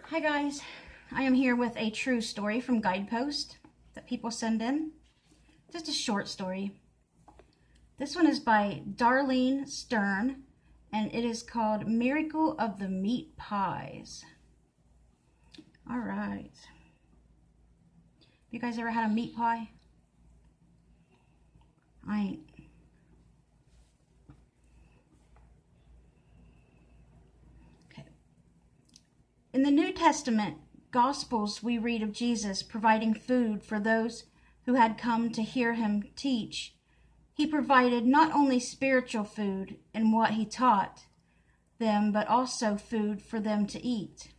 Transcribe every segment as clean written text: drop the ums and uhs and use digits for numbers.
Hi guys, I am here with a true story from Guidepost that people send in. Just a short story. This one is by Darlene Stern and it is called Miracle of the Meat Pies. All right. You guys ever had a meat pie? I ain't. In the New Testament Gospels, we read of Jesus providing food for those who had come to hear him teach. He provided not only spiritual food in what he taught them, but also food for them to eat.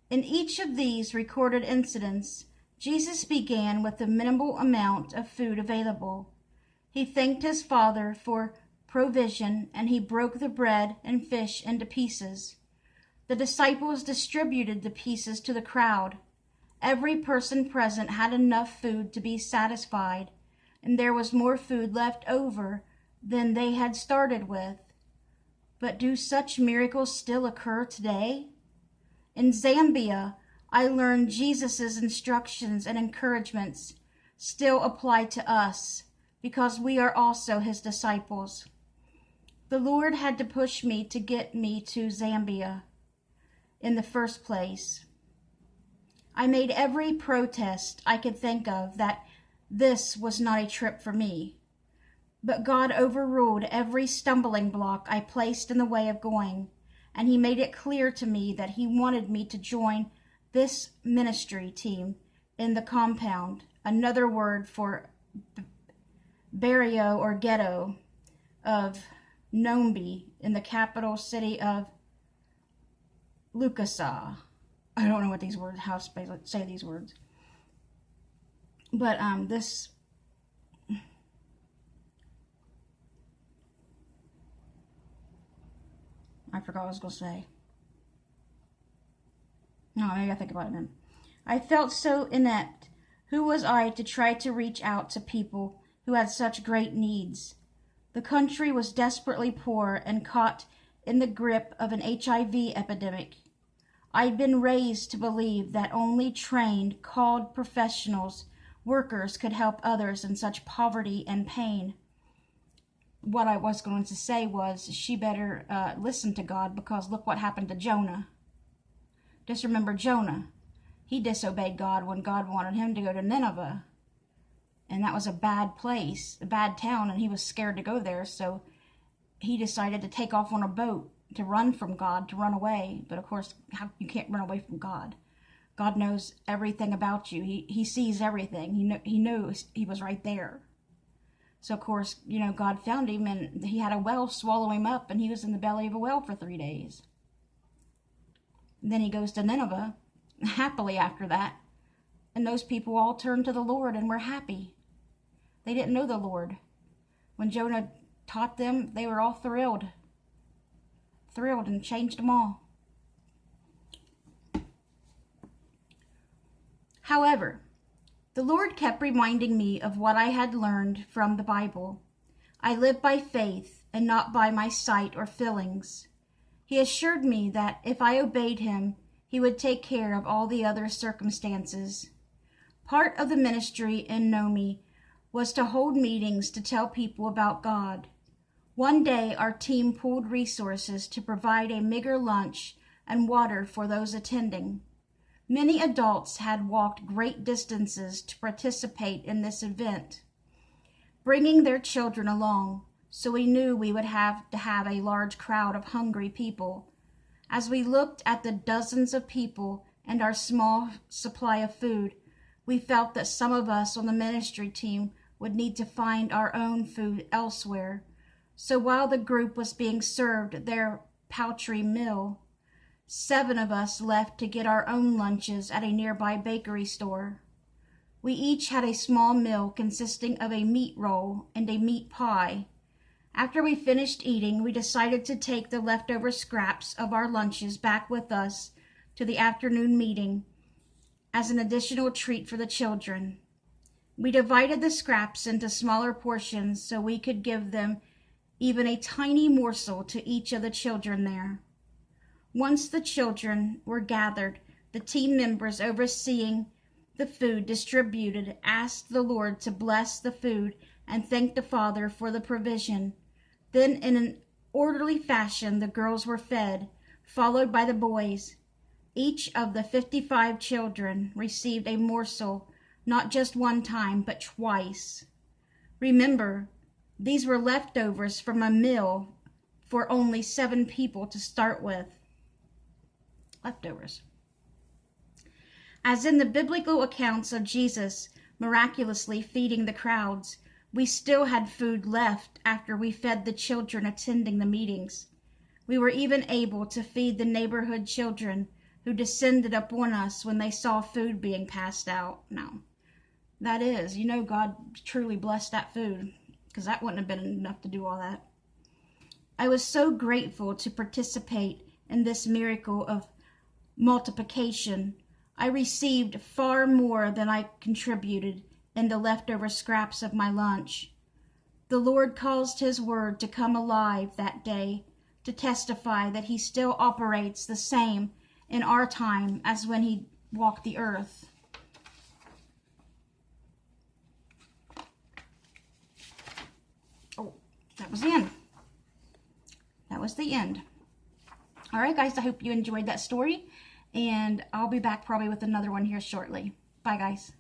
In each of these recorded incidents, Jesus began with the minimal amount of food available. He thanked his Father for provision, and he broke the bread and fish into pieces. The disciples distributed the pieces to the crowd. Every person present had enough food to be satisfied, and there was more food left over than they had started with. But do such miracles still occur today? In Zambia, I learned Jesus' instructions and encouragements still apply to us because we are also his disciples. The Lord had to push me to get me to Zambia in the first place. I made every protest I could think of that this was not a trip for me. But God overruled every stumbling block I placed in the way of going, and he made it clear to me that he wanted me to join this ministry team in the compound, another word for barrio or ghetto of Nombe in the capital city of Lukasa. I don't know what these words, how to say these words. But this, I forgot what I was going to say. No, maybe I'll think about it then. I felt so inept. Who was I to try to reach out to people who had such great needs? The country was desperately poor and caught in the grip of an HIV epidemic. I'd been raised to believe that only trained, called professionals, workers could help others in such poverty and pain. What I was going to say was she better listen to God, because look what happened to Jonah. Just remember Jonah. He disobeyed God when God wanted him to go to Nineveh. And that was a bad place, a bad town, and he was scared to go there, so he decided to take off on a boat to run from God, to run away. But of course, you can't run away from God. God knows everything about you. He sees everything. He knows he was right there. So of course, God found him, and he had a whale swallow him up, and he was in the belly of a whale for 3 days. And then he goes to Nineveh, happily after that, and those people all turned to the Lord and were happy. They didn't know the Lord. When Jonah taught them, they were all thrilled and changed them all. However, the Lord kept reminding me of what I had learned from the Bible. I live by faith and not by my sight or feelings. He assured me that if I obeyed him, he would take care of all the other circumstances. Part of the ministry in Nombe was to hold meetings to tell people about God. One day, our team pooled resources to provide a meager lunch and water for those attending. Many adults had walked great distances to participate in this event, bringing their children along, so we knew we would have to have a large crowd of hungry people. As we looked at the dozens of people and our small supply of food, we felt that some of us on the ministry team would need to find our own food elsewhere. So while the group was being served their paltry meal, 7 of us left to get our own lunches at a nearby bakery store. We each had a small meal consisting of a meat roll and a meat pie. After we finished eating, we decided to take the leftover scraps of our lunches back with us to the afternoon meeting as an additional treat for the children. We divided the scraps into smaller portions so we could give them even a tiny morsel to each of the children there. Once the children were gathered, the team members overseeing the food distributed asked the Lord to bless the food and thank the Father for the provision. Then, in an orderly fashion, the girls were fed, followed by the boys. Each of the 55 children received a morsel, not just one time, but twice. Remember, these were leftovers from a meal for only 7 people to start with. Leftovers. As in the biblical accounts of Jesus miraculously feeding the crowds, we still had food left after we fed the children attending the meetings. We were even able to feed the neighborhood children who descended upon us when they saw food being passed out. Now, that is, God truly blessed that food, because that wouldn't have been enough to do all that. I was so grateful to participate in this miracle of multiplication. I received far more than I contributed in the leftover scraps of my lunch. The Lord caused His word to come alive that day to testify that He still operates the same in our time as when He walked the earth. Oh, that was the end. That was the end. All right, guys, I hope you enjoyed that story, and I'll be back probably with another one here shortly. Bye, guys.